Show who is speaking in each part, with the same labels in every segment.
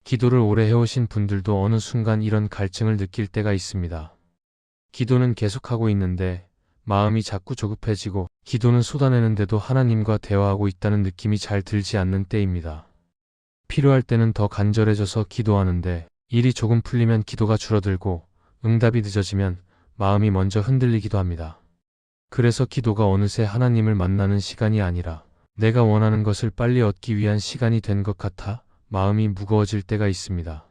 Speaker 1: 기도를 오래 해오신 분들도 어느 순간 이런 갈증을 느낄 때가 있습니다. 기도는 계속하고 있는데 마음이 자꾸 조급해지고 기도는 쏟아내는데도 하나님과 대화하고 있다는 느낌이 잘 들지 않는 때입니다. 필요할 때는 더 간절해져서 기도하는데 일이 조금 풀리면 기도가 줄어들고 응답이 늦어지면 마음이 먼저 흔들리기도 합니다. 그래서 기도가 어느새 하나님을 만나는 시간이 아니라 내가 원하는 것을 빨리 얻기 위한 시간이 된 것 같아 마음이 무거워질 때가 있습니다.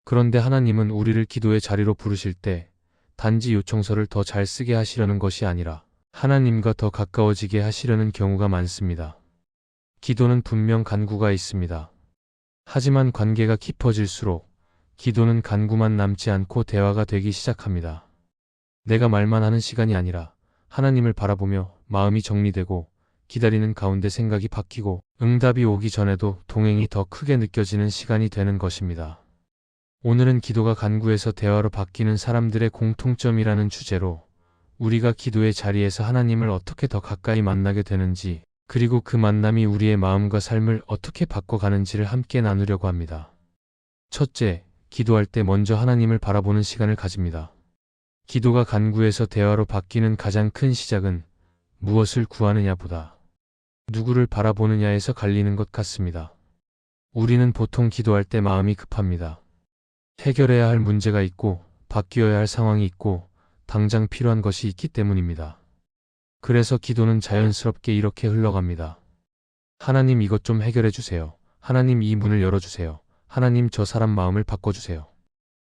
Speaker 1: 그런데 하나님은 우리를 기도의 자리로 부르실 때 단지 요청서를 더 잘 쓰게 하시려는 것이 아니라 하나님과 더 가까워지게 하시려는 경우가 많습니다. 기도는 분명 간구가 있습니다. 하지만 관계가 깊어질수록 기도는 간구만 남지 않고 대화가 되기 시작합니다. 내가 말만 하는 시간이 아니라 하나님을 바라보며 마음이 정리되고 기다리는 가운데 생각이 바뀌고 응답이 오기 전에도 동행이 더 크게 느껴지는 시간이 되는 것입니다. 오늘은 기도가 간구에서 대화로 바뀌는 사람들의 공통점이라는 주제로 우리가 기도의 자리에서 하나님을 어떻게 더 가까이 만나게 되는지 그리고 그 만남이 우리의 마음과 삶을 어떻게 바꿔가는지를 함께 나누려고 합니다. 첫째, 기도할 때 먼저 하나님을 바라보는 시간을 가집니다. 기도가 간구에서 대화로 바뀌는 가장 큰 시작은 무엇을 구하느냐보다 누구를 바라보느냐에서 갈리는 것 같습니다. 우리는 보통 기도할 때 마음이 급합니다. 해결해야 할 문제가 있고 바뀌어야 할 상황이 있고 당장 필요한 것이 있기 때문입니다. 그래서 기도는 자연스럽게 이렇게 흘러갑니다. 하나님 이것 좀 해결해 주세요. 하나님 이 문을 열어주세요. 하나님 저 사람 마음을 바꿔주세요.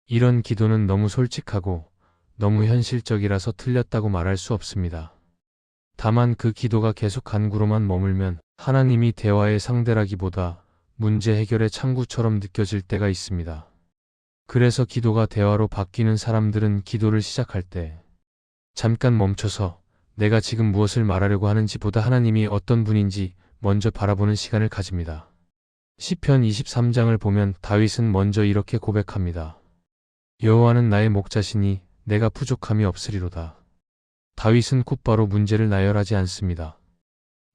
Speaker 1: 이런 기도는 너무 솔직하고 너무 현실적이라서 틀렸다고 말할 수 없습니다. 다만 그 기도가 계속 간구로만 머물면 하나님이 대화의 상대라기보다 문제 해결의 창구처럼 느껴질 때가 있습니다. 그래서 기도가 대화로 바뀌는 사람들은 기도를 시작할 때 잠깐 멈춰서 내가 지금 무엇을 말하려고 하는지 보다 하나님이 어떤 분인지 먼저 바라보는 시간을 가집니다. 시편 23장을 보면 다윗은 먼저 이렇게 고백합니다. 여호와는 나의 목자시니 내가 부족함이 없으리로다. 다윗은 곧바로 문제를 나열하지 않습니다.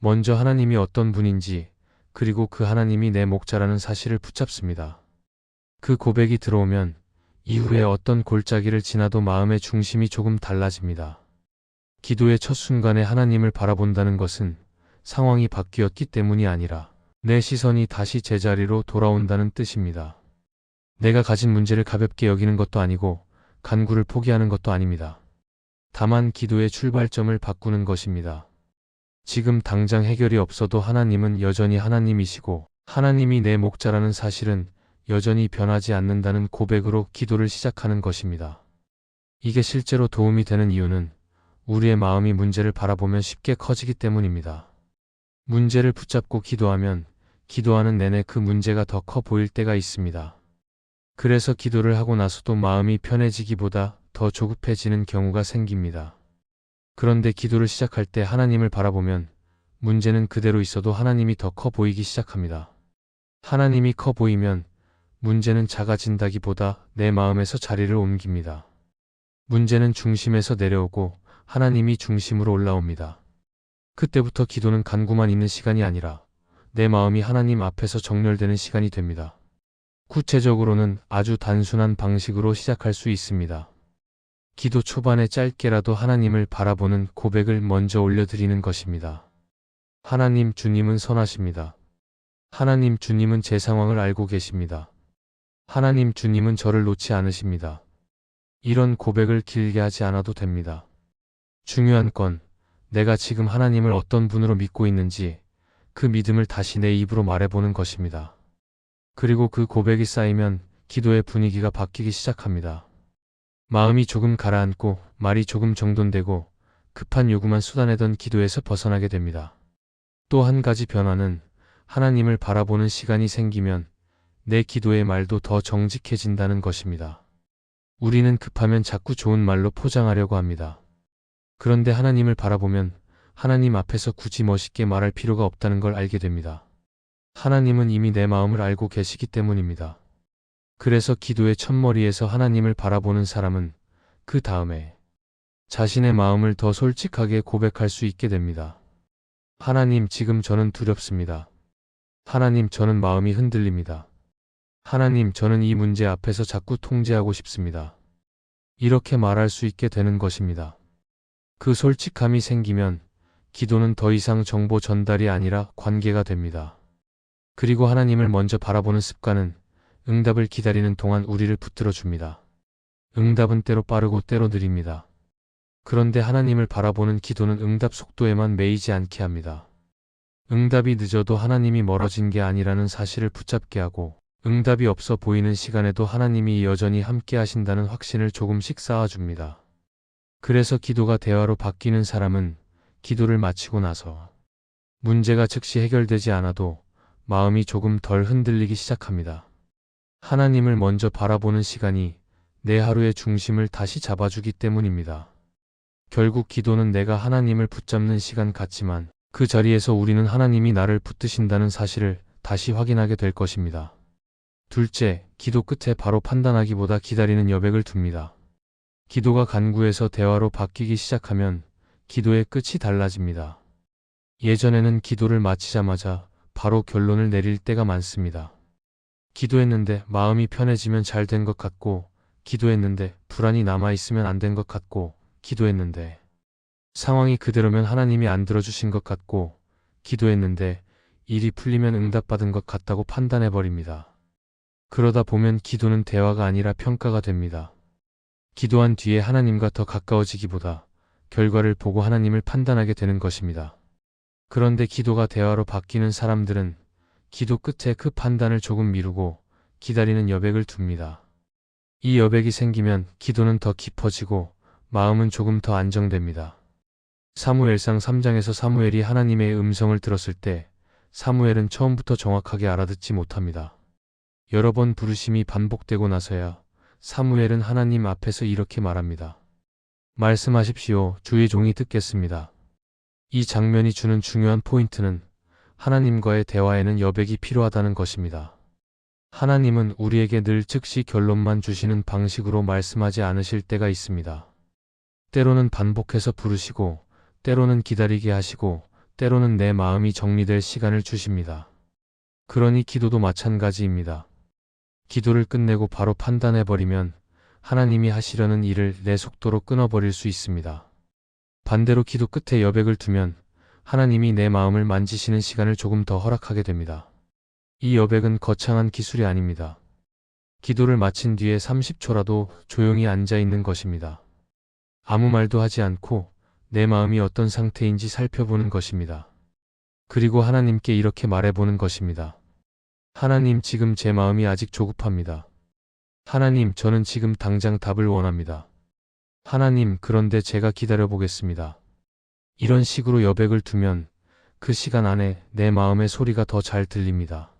Speaker 1: 먼저 하나님이 어떤 분인지 그리고 그 하나님이 내 목자라는 사실을 붙잡습니다. 그 고백이 들어오면 이후에 어떤 골짜기를 지나도 마음의 중심이 조금 달라집니다. 기도의 첫 순간에 하나님을 바라본다는 것은 상황이 바뀌었기 때문이 아니라 내 시선이 다시 제자리로 돌아온다는 뜻입니다. 내가 가진 문제를 가볍게 여기는 것도 아니고 간구를 포기하는 것도 아닙니다. 다만 기도의 출발점을 바꾸는 것입니다. 지금 당장 해결이 없어도 하나님은 여전히 하나님이시고 하나님이 내 목자라는 사실은 여전히 변하지 않는다는 고백으로 기도를 시작하는 것입니다. 이게 실제로 도움이 되는 이유는 우리의 마음이 문제를 바라보면 쉽게 커지기 때문입니다. 문제를 붙잡고 기도하면 기도하는 내내 그 문제가 더 커 보일 때가 있습니다. 그래서 기도를 하고 나서도 마음이 편해지기보다 더 조급해지는 경우가 생깁니다. 그런데 기도를 시작할 때 하나님을 바라보면 문제는 그대로 있어도 하나님이 더 커 보이기 시작합니다. 하나님이 커 보이면 문제는 작아진다기보다 내 마음에서 자리를 옮깁니다. 문제는 중심에서 내려오고 하나님이 중심으로 올라옵니다. 그때부터 기도는 간구만 있는 시간이 아니라 내 마음이 하나님 앞에서 정렬되는 시간이 됩니다. 구체적으로는 아주 단순한 방식으로 시작할 수 있습니다. 기도 초반에 짧게라도 하나님을 바라보는 고백을 먼저 올려드리는 것입니다. 하나님 주님은 선하십니다. 하나님 주님은 제 상황을 알고 계십니다. 하나님 주님은 저를 놓지 않으십니다. 이런 고백을 길게 하지 않아도 됩니다. 중요한 건 내가 지금 하나님을 어떤 분으로 믿고 있는지 그 믿음을 다시 내 입으로 말해보는 것입니다. 그리고 그 고백이 쌓이면 기도의 분위기가 바뀌기 시작합니다. 마음이 조금 가라앉고 말이 조금 정돈되고 급한 요구만 쏟아내던 기도에서 벗어나게 됩니다. 또 한 가지 변화는 하나님을 바라보는 시간이 생기면 내 기도의 말도 더 정직해진다는 것입니다. 우리는 급하면 자꾸 좋은 말로 포장하려고 합니다. 그런데 하나님을 바라보면 하나님 앞에서 굳이 멋있게 말할 필요가 없다는 걸 알게 됩니다. 하나님은 이미 내 마음을 알고 계시기 때문입니다. 그래서 기도의 첫머리에서 하나님을 바라보는 사람은 그 다음에 자신의 마음을 더 솔직하게 고백할 수 있게 됩니다. 하나님, 지금 저는 두렵습니다. 하나님, 저는 마음이 흔들립니다. 하나님, 저는 이 문제 앞에서 자꾸 통제하고 싶습니다. 이렇게 말할 수 있게 되는 것입니다. 그 솔직함이 생기면 기도는 더 이상 정보 전달이 아니라 관계가 됩니다. 그리고 하나님을 먼저 바라보는 습관은 응답을 기다리는 동안 우리를 붙들어 줍니다. 응답은 때로 빠르고 때로 느립니다. 그런데 하나님을 바라보는 기도는 응답 속도에만 매이지 않게 합니다. 응답이 늦어도 하나님이 멀어진 게 아니라는 사실을 붙잡게 하고, 응답이 없어 보이는 시간에도 하나님이 여전히 함께 하신다는 확신을 조금씩 쌓아줍니다. 그래서 기도가 대화로 바뀌는 사람은 기도를 마치고 나서 문제가 즉시 해결되지 않아도 마음이 조금 덜 흔들리기 시작합니다. 하나님을 먼저 바라보는 시간이 내 하루의 중심을 다시 잡아주기 때문입니다. 결국 기도는 내가 하나님을 붙잡는 시간 같지만 그 자리에서 우리는 하나님이 나를 붙드신다는 사실을 다시 확인하게 될 것입니다. 둘째, 기도 끝에 바로 판단하기보다 기다리는 여백을 둡니다. 기도가 간구에서 대화로 바뀌기 시작하면 기도의 끝이 달라집니다. 예전에는 기도를 마치자마자 바로 결론을 내릴 때가 많습니다. 기도했는데 마음이 편해지면 잘 된 것 같고, 기도했는데 불안이 남아있으면 안 된 것 같고, 기도했는데 상황이 그대로면 하나님이 안 들어주신 것 같고, 기도했는데 일이 풀리면 응답받은 것 같다고 판단해버립니다. 그러다 보면 기도는 대화가 아니라 평가가 됩니다. 기도한 뒤에 하나님과 더 가까워지기보다 결과를 보고 하나님을 판단하게 되는 것입니다. 그런데 기도가 대화로 바뀌는 사람들은 기도 끝에 그 판단을 조금 미루고 기다리는 여백을 둡니다. 이 여백이 생기면 기도는 더 깊어지고 마음은 조금 더 안정됩니다. 사무엘상 3장에서 사무엘이 하나님의 음성을 들었을 때 사무엘은 처음부터 정확하게 알아듣지 못합니다. 여러 번 부르심이 반복되고 나서야 사무엘은 하나님 앞에서 이렇게 말합니다. 말씀하십시오. 주의 종이 듣겠습니다. 이 장면이 주는 중요한 포인트는 하나님과의 대화에는 여백이 필요하다는 것입니다. 하나님은 우리에게 늘 즉시 결론만 주시는 방식으로 말씀하지 않으실 때가 있습니다. 때로는 반복해서 부르시고, 때로는 기다리게 하시고, 때로는 내 마음이 정리될 시간을 주십니다. 그러니 기도도 마찬가지입니다. 기도를 끝내고 바로 판단해버리면 하나님이 하시려는 일을 내 속도로 끊어버릴 수 있습니다. 반대로 기도 끝에 여백을 두면 하나님이 내 마음을 만지시는 시간을 조금 더 허락하게 됩니다. 이 여백은 거창한 기술이 아닙니다. 기도를 마친 뒤에 30초라도 조용히 앉아 있는 것입니다. 아무 말도 하지 않고 내 마음이 어떤 상태인지 살펴보는 것입니다. 그리고 하나님께 이렇게 말해보는 것입니다. 하나님, 지금 제 마음이 아직 조급합니다. 하나님, 저는 지금 당장 답을 원합니다. 하나님, 그런데 제가 기다려보겠습니다. 이런 식으로 여백을 두면 그 시간 안에 내 마음의 소리가 더 잘 들립니다.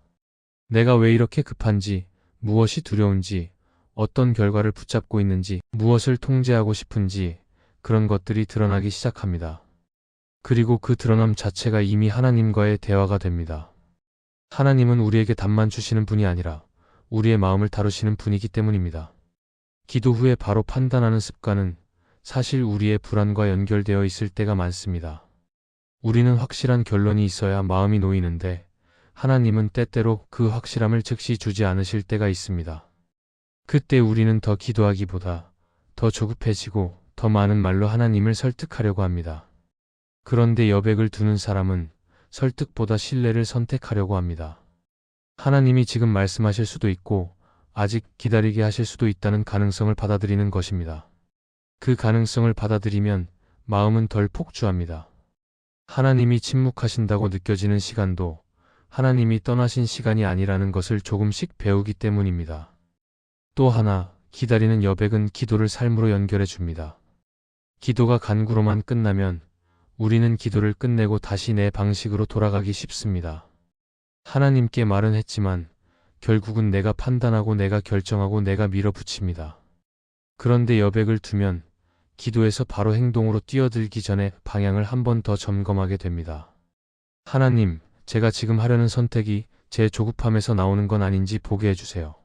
Speaker 1: 내가 왜 이렇게 급한지, 무엇이 두려운지, 어떤 결과를 붙잡고 있는지, 무엇을 통제하고 싶은지, 그런 것들이 드러나기 시작합니다. 그리고 그 드러남 자체가 이미 하나님과의 대화가 됩니다. 하나님은 우리에게 답만 주시는 분이 아니라 우리의 마음을 다루시는 분이기 때문입니다. 기도 후에 바로 판단하는 습관은 사실 우리의 불안과 연결되어 있을 때가 많습니다. 우리는 확실한 결론이 있어야 마음이 놓이는데 하나님은 때때로 그 확실함을 즉시 주지 않으실 때가 있습니다. 그때 우리는 더 기도하기보다 더 조급해지고 더 많은 말로 하나님을 설득하려고 합니다. 그런데 여백을 두는 사람은 설득보다 신뢰를 선택하려고 합니다. 하나님이 지금 말씀하실 수도 있고 아직 기다리게 하실 수도 있다는 가능성을 받아들이는 것입니다. 그 가능성을 받아들이면 마음은 덜 폭주합니다. 하나님이 침묵하신다고 느껴지는 시간도 하나님이 떠나신 시간이 아니라는 것을 조금씩 배우기 때문입니다. 또 하나, 기다리는 여백은 기도를 삶으로 연결해 줍니다. 기도가 간구로만 끝나면 우리는 기도를 끝내고 다시 내 방식으로 돌아가기 쉽습니다. 하나님께 말은 했지만 결국은 내가 판단하고 내가 결정하고 내가 밀어붙입니다. 그런데 여백을 두면 기도에서 바로 행동으로 뛰어들기 전에 방향을 한 번 더 점검하게 됩니다. 하나님, 제가 지금 하려는 선택이 제 조급함에서 나오는 건 아닌지 보게 해주세요.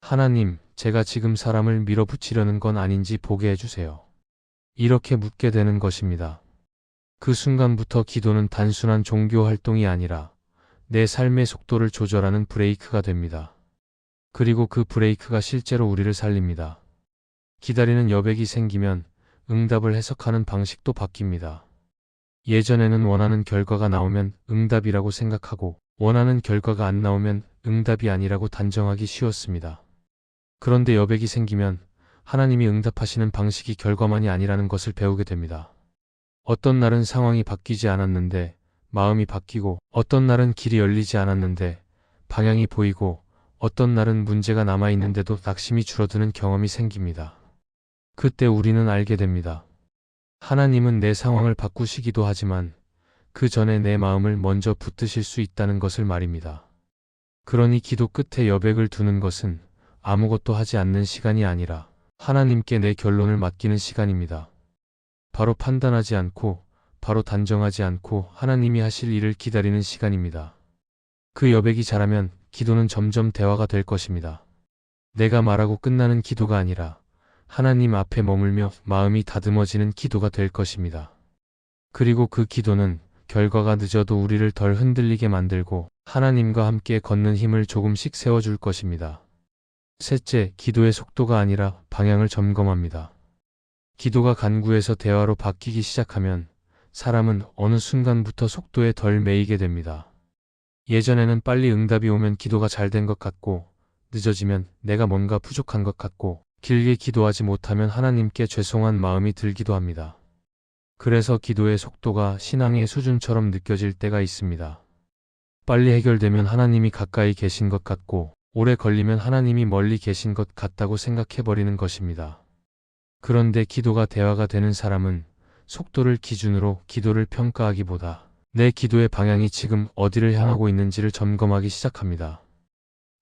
Speaker 1: 하나님, 제가 지금 사람을 밀어붙이려는 건 아닌지 보게 해주세요. 이렇게 묻게 되는 것입니다. 그 순간부터 기도는 단순한 종교 활동이 아니라 내 삶의 속도를 조절하는 브레이크가 됩니다. 그리고 그 브레이크가 실제로 우리를 살립니다. 기다리는 여백이 생기면 응답을 해석하는 방식도 바뀝니다. 예전에는 원하는 결과가 나오면 응답이라고 생각하고 원하는 결과가 안 나오면 응답이 아니라고 단정하기 쉬웠습니다. 그런데 여백이 생기면 하나님이 응답하시는 방식이 결과만이 아니라는 것을 배우게 됩니다. 어떤 날은 상황이 바뀌지 않았는데 마음이 바뀌고, 어떤 날은 길이 열리지 않았는데 방향이 보이고, 어떤 날은 문제가 남아있는데도 낙심이 줄어드는 경험이 생깁니다. 그때 우리는 알게 됩니다. 하나님은 내 상황을 바꾸시기도 하지만 그 전에 내 마음을 먼저 붙드실 수 있다는 것을 말입니다. 그러니 기도 끝에 여백을 두는 것은 아무것도 하지 않는 시간이 아니라 하나님께 내 결론을 맡기는 시간입니다. 바로 판단하지 않고, 바로 단정하지 않고 하나님이 하실 일을 기다리는 시간입니다. 그 여백이 자라면 기도는 점점 대화가 될 것입니다. 내가 말하고 끝나는 기도가 아니라 하나님 앞에 머물며 마음이 다듬어지는 기도가 될 것입니다. 그리고 그 기도는 결과가 늦어도 우리를 덜 흔들리게 만들고 하나님과 함께 걷는 힘을 조금씩 세워줄 것입니다. 셋째, 기도의 속도가 아니라 방향을 점검합니다. 기도가 간구에서 대화로 바뀌기 시작하면 사람은 어느 순간부터 속도에 덜 매이게 됩니다. 예전에는 빨리 응답이 오면 기도가 잘 된 것 같고, 늦어지면 내가 뭔가 부족한 것 같고, 길게 기도하지 못하면 하나님께 죄송한 마음이 들기도 합니다. 그래서 기도의 속도가 신앙의 수준처럼 느껴질 때가 있습니다. 빨리 해결되면 하나님이 가까이 계신 것 같고, 오래 걸리면 하나님이 멀리 계신 것 같다고 생각해버리는 것입니다. 그런데 기도가 대화가 되는 사람은 속도를 기준으로 기도를 평가하기보다 내 기도의 방향이 지금 어디를 향하고 있는지를 점검하기 시작합니다.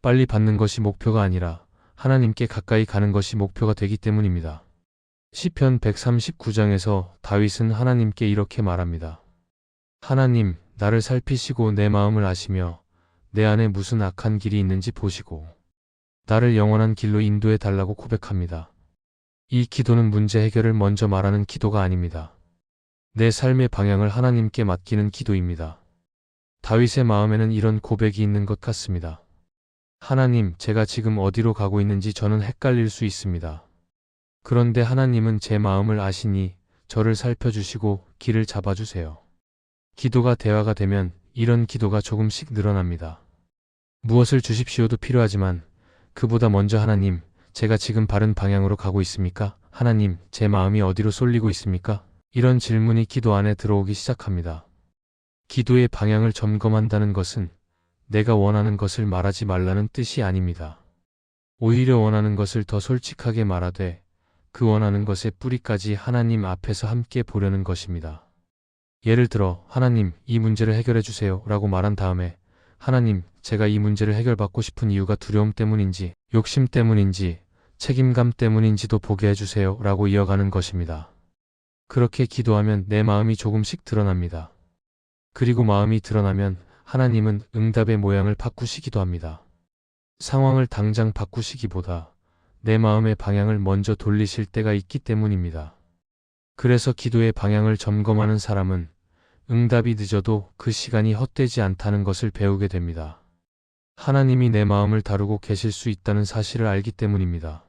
Speaker 1: 빨리 받는 것이 목표가 아니라 하나님께 가까이 가는 것이 목표가 되기 때문입니다. 시편 139장에서 다윗은 하나님께 이렇게 말합니다. 하나님, 나를 살피시고 내 마음을 아시며 내 안에 무슨 악한 길이 있는지 보시고 나를 영원한 길로 인도해 달라고 고백합니다. 이 기도는 문제 해결을 먼저 말하는 기도가 아닙니다. 내 삶의 방향을 하나님께 맡기는 기도입니다. 다윗의 마음에는 이런 고백이 있는 것 같습니다. 하나님, 제가 지금 어디로 가고 있는지 저는 헷갈릴 수 있습니다. 그런데 하나님은 제 마음을 아시니 저를 살펴주시고 길을 잡아주세요. 기도가 대화가 되면 이런 기도가 조금씩 늘어납니다. 무엇을 주십시오도 필요하지만 그보다 먼저 하나님, 제가 지금 바른 방향으로 가고 있습니까? 하나님, 제 마음이 어디로 쏠리고 있습니까? 이런 질문이 기도 안에 들어오기 시작합니다. 기도의 방향을 점검한다는 것은 내가 원하는 것을 말하지 말라는 뜻이 아닙니다. 오히려 원하는 것을 더 솔직하게 말하되 그 원하는 것의 뿌리까지 하나님 앞에서 함께 보려는 것입니다. 예를 들어, 하나님, 이 문제를 해결해 주세요 라고 말한 다음에 하나님, 제가 이 문제를 해결받고 싶은 이유가 두려움 때문인지, 욕심 때문인지, 책임감 때문인지도 보게 해주세요 라고 이어가는 것입니다. 그렇게 기도하면 내 마음이 조금씩 드러납니다. 그리고 마음이 드러나면 하나님은 응답의 모양을 바꾸시기도 합니다. 상황을 당장 바꾸시기보다 내 마음의 방향을 먼저 돌리실 때가 있기 때문입니다. 그래서 기도의 방향을 점검하는 사람은 응답이 늦어도 그 시간이 헛되지 않다는 것을 배우게 됩니다. 하나님이 내 마음을 다루고 계실 수 있다는 사실을 알기 때문입니다.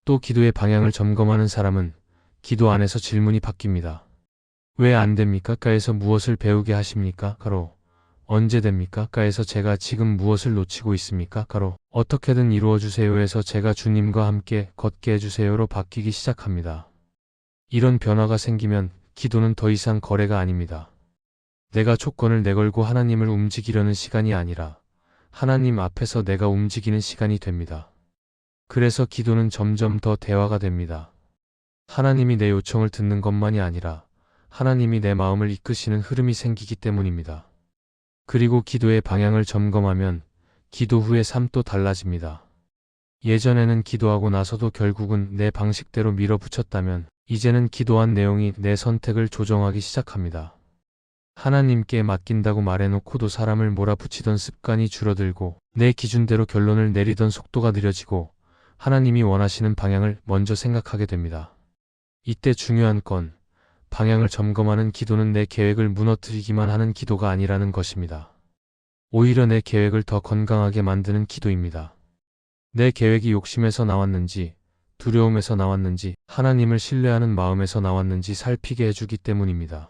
Speaker 1: 또 기도의 방향을 점검하는 사람은 기도 안에서 질문이 바뀝니다. 왜 안 됩니까? 가에서 무엇을 배우게 하십니까? 가로. 언제 됩니까? 가에서 제가 지금 무엇을 놓치고 있습니까? 가로. 어떻게든 이루어주세요에서 제가 주님과 함께 걷게 해주세요로 바뀌기 시작합니다. 이런 변화가 생기면 기도는 더 이상 거래가 아닙니다. 내가 조건을 내걸고 하나님을 움직이려는 시간이 아니라 하나님 앞에서 내가 움직이는 시간이 됩니다. 그래서 기도는 점점 더 대화가 됩니다. 하나님이 내 요청을 듣는 것만이 아니라 하나님이 내 마음을 이끄시는 흐름이 생기기 때문입니다. 그리고 기도의 방향을 점검하면 기도 후의 삶도 달라집니다. 예전에는 기도하고 나서도 결국은 내 방식대로 밀어붙였다면 이제는 기도한 내용이 내 선택을 조정하기 시작합니다. 하나님께 맡긴다고 말해놓고도 사람을 몰아붙이던 습관이 줄어들고 내 기준대로 결론을 내리던 속도가 느려지고 하나님이 원하시는 방향을 먼저 생각하게 됩니다. 이때 중요한 건 방향을 점검하는 기도는 내 계획을 무너뜨리기만 하는 기도가 아니라는 것입니다. 오히려 내 계획을 더 건강하게 만드는 기도입니다. 내 계획이 욕심에서 나왔는지, 두려움에서 나왔는지, 하나님을 신뢰하는 마음에서 나왔는지 살피게 해주기 때문입니다.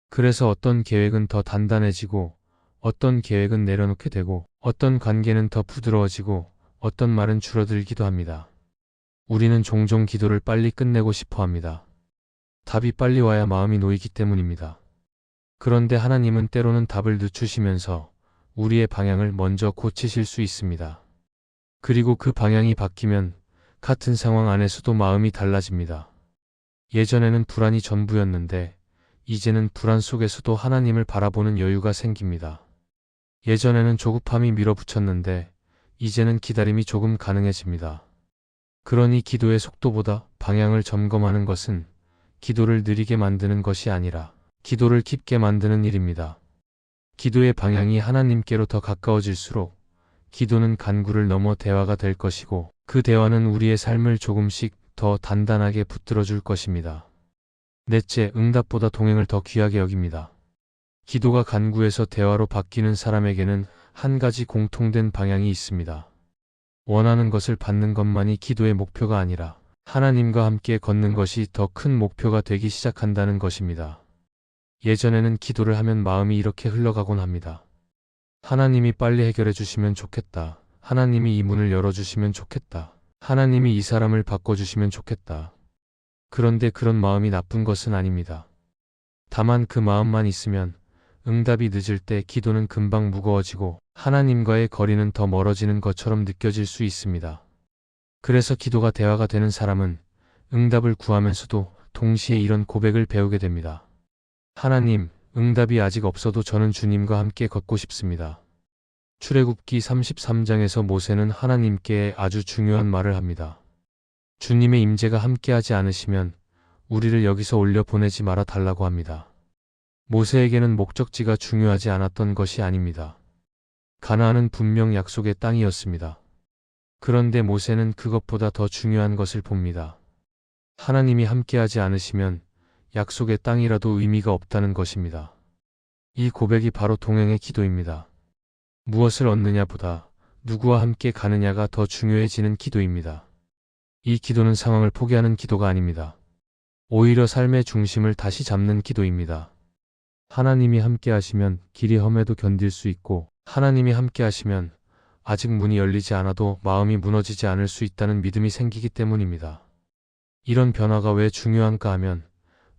Speaker 1: 그래서 어떤 계획은 더 단단해지고, 어떤 계획은 내려놓게 되고, 어떤 관계는 더 부드러워지고, 어떤 말은 줄어들기도 합니다. 우리는 종종 기도를 빨리 끝내고 싶어 합니다. 답이 빨리 와야 마음이 놓이기 때문입니다. 그런데 하나님은 때로는 답을 늦추시면서 우리의 방향을 먼저 고치실 수 있습니다. 그리고 그 방향이 바뀌면 같은 상황 안에서도 마음이 달라집니다. 예전에는 불안이 전부였는데 이제는 불안 속에서도 하나님을 바라보는 여유가 생깁니다. 예전에는 조급함이 밀어붙였는데 이제는 기다림이 조금 가능해집니다. 그러니 기도의 속도보다 방향을 점검하는 것은 기도를 느리게 만드는 것이 아니라 기도를 깊게 만드는 일입니다. 기도의 방향이 하나님께로 더 가까워질수록 기도는 간구를 넘어 대화가 될 것이고 그 대화는 우리의 삶을 조금씩 더 단단하게 붙들어 줄 것입니다. 넷째, 응답보다 동행을 더 귀하게 여깁니다. 기도가 간구에서 대화로 바뀌는 사람에게는 한 가지 공통된 방향이 있습니다. 원하는 것을 받는 것만이 기도의 목표가 아니라 하나님과 함께 걷는 것이 더 큰 목표가 되기 시작한다는 것입니다. 예전에는 기도를 하면 마음이 이렇게 흘러가곤 합니다. 하나님이 빨리 해결해 주시면 좋겠다. 하나님이 이 문을 열어주시면 좋겠다. 하나님이 이 사람을 바꿔주시면 좋겠다. 그런데 그런 마음이 나쁜 것은 아닙니다. 다만 그 마음만 있으면 응답이 늦을 때 기도는 금방 무거워지고 하나님과의 거리는 더 멀어지는 것처럼 느껴질 수 있습니다. 그래서 기도가 대화가 되는 사람은 응답을 구하면서도 동시에 이런 고백을 배우게 됩니다. 하나님, 응답이 아직 없어도 저는 주님과 함께 걷고 싶습니다. 출애굽기 33장에서 모세는 하나님께 아주 중요한 말을 합니다. 주님의 임재가 함께하지 않으시면 우리를 여기서 올려 보내지 말아 달라고 합니다. 모세에게는 목적지가 중요하지 않았던 것이 아닙니다. 가나안은 분명 약속의 땅이었습니다. 그런데 모세는 그것보다 더 중요한 것을 봅니다. 하나님이 함께하지 않으시면 약속의 땅이라도 의미가 없다는 것입니다. 이 고백이 바로 동행의 기도입니다. 무엇을 얻느냐보다 누구와 함께 가느냐가 더 중요해지는 기도입니다. 이 기도는 상황을 포기하는 기도가 아닙니다. 오히려 삶의 중심을 다시 잡는 기도입니다. 하나님이 함께 하시면 길이 험해도 견딜 수 있고 하나님이 함께 하시면 아직 문이 열리지 않아도 마음이 무너지지 않을 수 있다는 믿음이 생기기 때문입니다. 이런 변화가 왜 중요한가 하면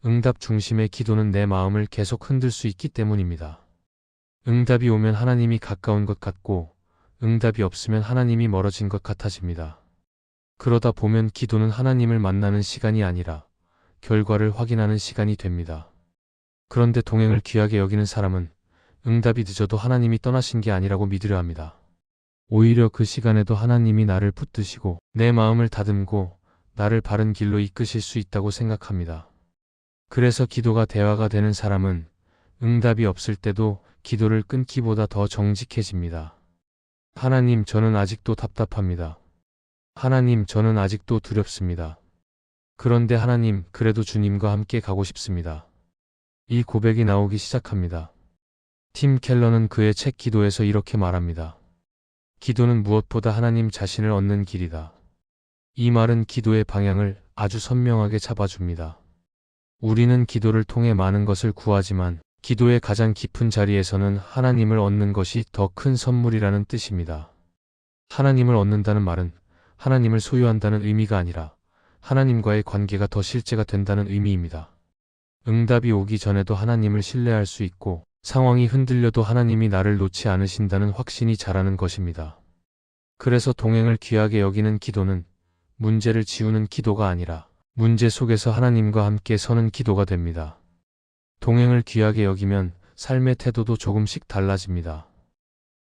Speaker 1: 응답 중심의 기도는 내 마음을 계속 흔들 수 있기 때문입니다. 응답이 오면 하나님이 가까운 것 같고 응답이 없으면 하나님이 멀어진 것 같아집니다. 그러다 보면 기도는 하나님을 만나는 시간이 아니라 결과를 확인하는 시간이 됩니다. 그런데 동행을 귀하게 여기는 사람은 응답이 늦어도 하나님이 떠나신 게 아니라고 믿으려 합니다. 오히려 그 시간에도 하나님이 나를 붙드시고 내 마음을 다듬고 나를 바른 길로 이끄실 수 있다고 생각합니다. 그래서 기도가 대화가 되는 사람은 응답이 없을 때도 기도를 끊기보다 더 정직해집니다. 하나님, 저는 아직도 답답합니다. 하나님, 저는 아직도 두렵습니다. 그런데 하나님, 그래도 주님과 함께 가고 싶습니다. 이 고백이 나오기 시작합니다. 팀 켈러는 그의 책 기도에서 이렇게 말합니다. 기도는 무엇보다 하나님 자신을 얻는 길이다. 이 말은 기도의 방향을 아주 선명하게 잡아줍니다. 우리는 기도를 통해 많은 것을 구하지만 기도의 가장 깊은 자리에서는 하나님을 얻는 것이 더 큰 선물이라는 뜻입니다. 하나님을 얻는다는 말은 하나님을 소유한다는 의미가 아니라 하나님과의 관계가 더 실제가 된다는 의미입니다. 응답이 오기 전에도 하나님을 신뢰할 수 있고 상황이 흔들려도 하나님이 나를 놓지 않으신다는 확신이 자라는 것입니다. 그래서 동행을 귀하게 여기는 기도는 문제를 지우는 기도가 아니라 문제 속에서 하나님과 함께 서는 기도가 됩니다. 동행을 귀하게 여기면 삶의 태도도 조금씩 달라집니다.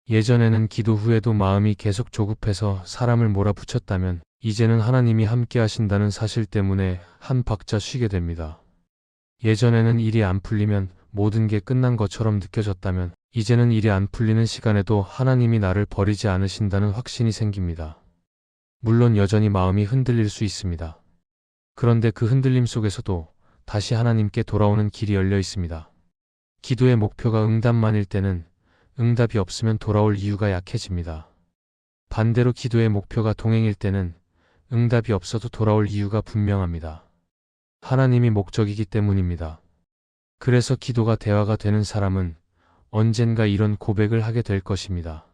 Speaker 1: 예전에는 기도 후에도 마음이 계속 조급해서 사람을 몰아붙였다면 이제는 하나님이 함께 하신다는 사실 때문에 한 박자 쉬게 됩니다. 예전에는 일이 안 풀리면 모든 게 끝난 것처럼 느껴졌다면 이제는 일이 안 풀리는 시간에도 하나님이 나를 버리지 않으신다는 확신이 생깁니다. 물론 여전히 마음이 흔들릴 수 있습니다. 그런데 그 흔들림 속에서도 다시 하나님께 돌아오는 길이 열려 있습니다. 기도의 목표가 응답만일 때는 응답이 없으면 돌아올 이유가 약해집니다. 반대로 기도의 목표가 동행일 때는 응답이 없어도 돌아올 이유가 분명합니다. 하나님이 목적이기 때문입니다. 그래서 기도가 대화가 되는 사람은 언젠가 이런 고백을 하게 될 것입니다.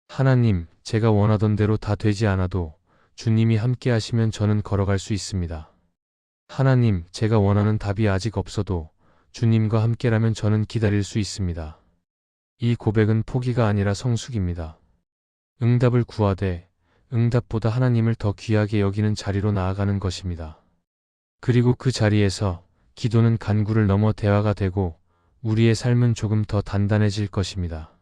Speaker 1: 하나님, 제가 원하던 대로 다 되지 않아도 주님이 함께 하시면 저는 걸어갈 수 있습니다. 하나님, 제가 원하는 답이 아직 없어도 주님과 함께라면 저는 기다릴 수 있습니다. 이 고백은 포기가 아니라 성숙입니다. 응답을 구하되 응답보다 하나님을 더 귀하게 여기는 자리로 나아가는 것입니다. 그리고 그 자리에서 기도는 간구를 넘어 대화가 되고 우리의 삶은 조금 더 단단해질 것입니다.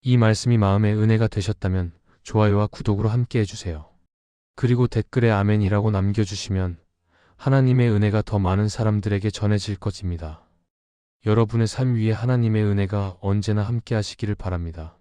Speaker 1: 이 말씀이 마음의 은혜가 되셨다면 좋아요와 구독으로 함께 해주세요. 그리고 댓글에 아멘이라고 남겨주시면 하나님의 은혜가 더 많은 사람들에게 전해질 것입니다. 여러분의 삶 위에 하나님의 은혜가 언제나 함께 하시기를 바랍니다.